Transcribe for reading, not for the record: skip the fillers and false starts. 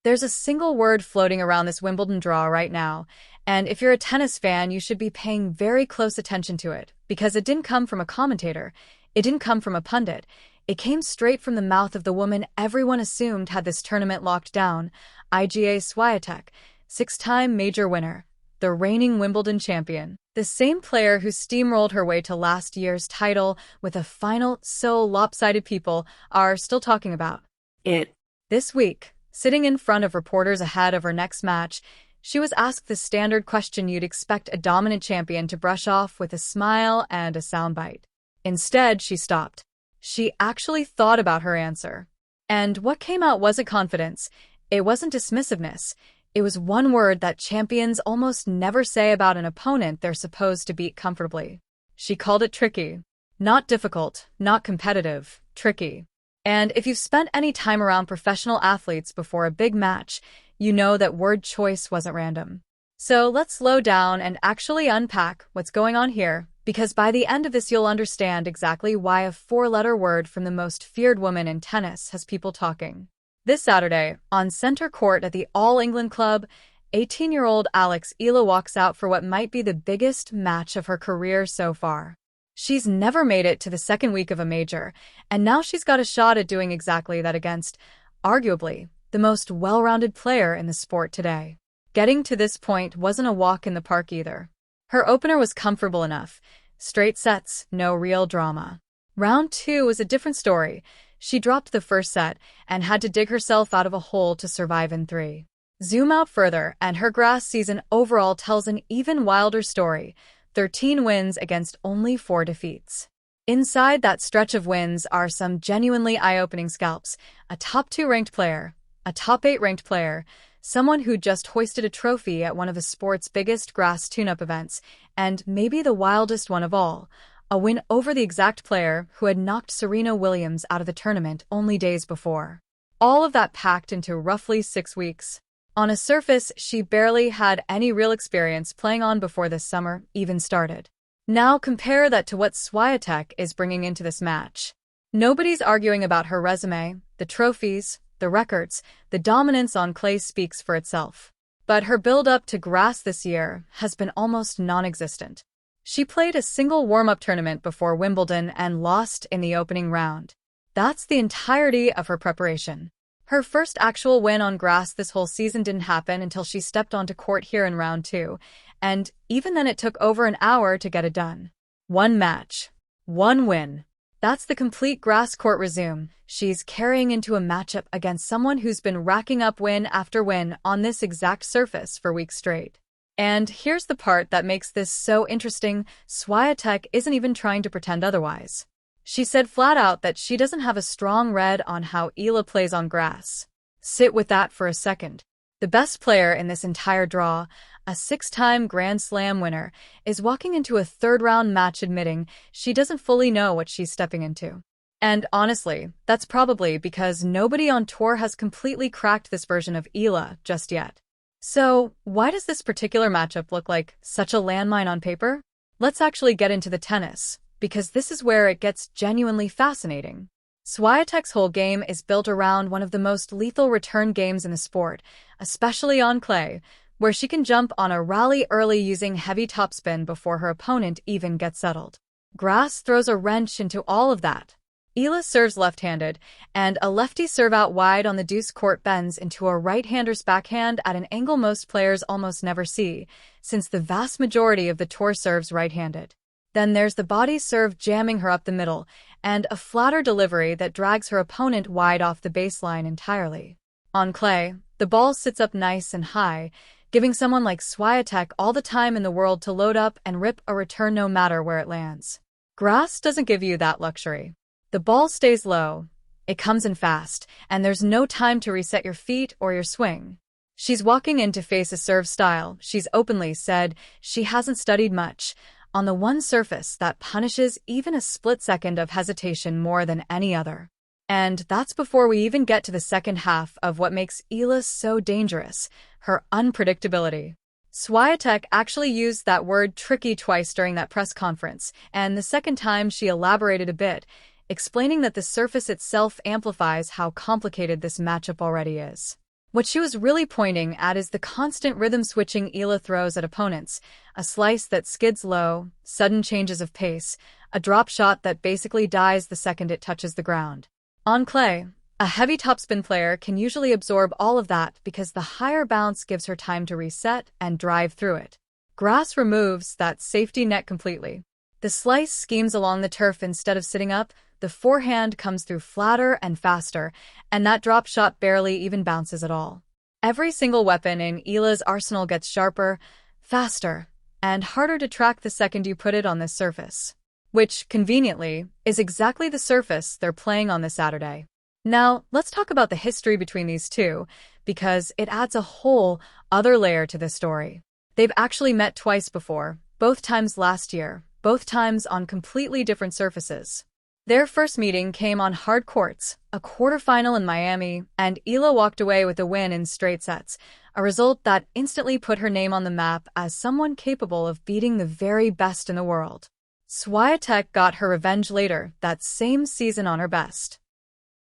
There's a single word floating around this Wimbledon draw right now, and if you're a tennis fan, you should be paying very close attention to it, because it didn't come from a commentator, it didn't come from a pundit, it came straight from the mouth of the woman everyone assumed had this tournament locked down, Iga Świątek, six-time major winner, the reigning Wimbledon champion. The same player who steamrolled her way to last year's title with a final so lopsided people are still talking about it. This week, sitting in front of reporters ahead of her next match, she was asked the standard question you'd expect a dominant champion to brush off with a smile and a soundbite. Instead, she stopped. She actually thought about her answer. And what came out wasn't confidence. It wasn't dismissiveness. It was one word that champions almost never say about an opponent they're supposed to beat comfortably. She called it tricky. Not difficult, not competitive, tricky. And if you've spent any time around professional athletes before a big match, you know that word choice wasn't random. So let's slow down and actually unpack what's going on here, because by the end of this you'll understand exactly why a four-letter word from the most feared woman in tennis has people talking. This Saturday, on center court at the All England Club, 18-year-old Eala walks out for what might be the biggest match of her career so far. She's never made it to the second week of a major, and now she's got a shot at doing exactly that against, arguably, the most well-rounded player in the sport today. Getting to this point wasn't a walk in the park either. Her opener was comfortable enough. Straight sets, no real drama. Round 2 was a different story. She dropped the first set and had to dig herself out of a hole to survive in 3. Zoom out further, and her grass season overall tells an even wilder story. 13 wins against only 4 defeats. Inside that stretch of wins are some genuinely eye-opening scalps. A top 2 ranked player, a top 8 ranked player, someone who just hoisted a trophy at one of the sport's biggest grass tune-up events, and maybe the wildest one of all, a win over the exact player who had knocked Serena Williams out of the tournament only days before. All of that packed into roughly 6 weeks. On a surface she barely had any real experience playing on before this summer even started. Now compare that to what Świątek is bringing into this match. Nobody's arguing about her resume, the trophies, the records, the dominance on clay speaks for itself. But her build-up to grass this year has been almost non-existent. She played a single warm-up tournament before Wimbledon and lost in the opening round. That's the entirety of her preparation. Her first actual win on grass this whole season didn't happen until she stepped onto court here in round 2, and even then it took over an hour to get it done. 1 match. 1 win. That's the complete grass court resume she's carrying into a matchup against someone who's been racking up win after win on this exact surface for weeks straight. And here's the part that makes this so interesting. Świątek isn't even trying to pretend otherwise. She said flat out that she doesn't have a strong read on how Eala plays on grass. Sit with that for a second. The best player in this entire draw, a 6-time Grand Slam winner, is walking into a third-round match admitting she doesn't fully know what she's stepping into. And honestly, that's probably because nobody on tour has completely cracked this version of Eala just yet. So, why does this particular matchup look like such a landmine on paper? Let's actually get into the tennis, because this is where it gets genuinely fascinating. Świątek's whole game is built around one of the most lethal return games in the sport, especially on clay, where she can jump on a rally early using heavy topspin before her opponent even gets settled. Grass throws a wrench into all of that. Eala serves left-handed, and a lefty serve out wide on the deuce court bends into a right-hander's backhand at an angle most players almost never see, since the vast majority of the tour serves right-handed. Then there's the body serve jamming her up the middle, and a flatter delivery that drags her opponent wide off the baseline entirely. On clay, the ball sits up nice and high, giving someone like Świątek all the time in the world to load up and rip a return no matter where it lands. Grass doesn't give you that luxury. The ball stays low, it comes in fast, and there's no time to reset your feet or your swing. She's walking in to face a serve style she's openly said she hasn't studied much, on the one surface that punishes even a split second of hesitation more than any other. And that's before we even get to the second half of what makes Eala so dangerous, her unpredictability. Świątek actually used that word tricky twice during that press conference, and the second time she elaborated a bit, explaining that the surface itself amplifies how complicated this matchup already is. What she was really pointing at is the constant rhythm-switching Eala throws at opponents, a slice that skids low, sudden changes of pace, a drop shot that basically dies the second it touches the ground. On clay, a heavy topspin player can usually absorb all of that because the higher bounce gives her time to reset and drive through it. Grass removes that safety net completely. The slice schemes along the turf instead of sitting up, the forehand comes through flatter and faster, and that drop shot barely even bounces at all. Every single weapon in Eala's arsenal gets sharper, faster, and harder to track the second you put it on this surface. Which, conveniently, is exactly the surface they're playing on this Saturday. Now, let's talk about the history between these two, because it adds a whole other layer to this story. They've actually met twice before, both times last year, both times on completely different surfaces. Their first meeting came on hard courts, a quarterfinal in Miami, and Eala walked away with a win in straight sets, a result that instantly put her name on the map as someone capable of beating the very best in the world. Świątek got her revenge later, that same season on her best.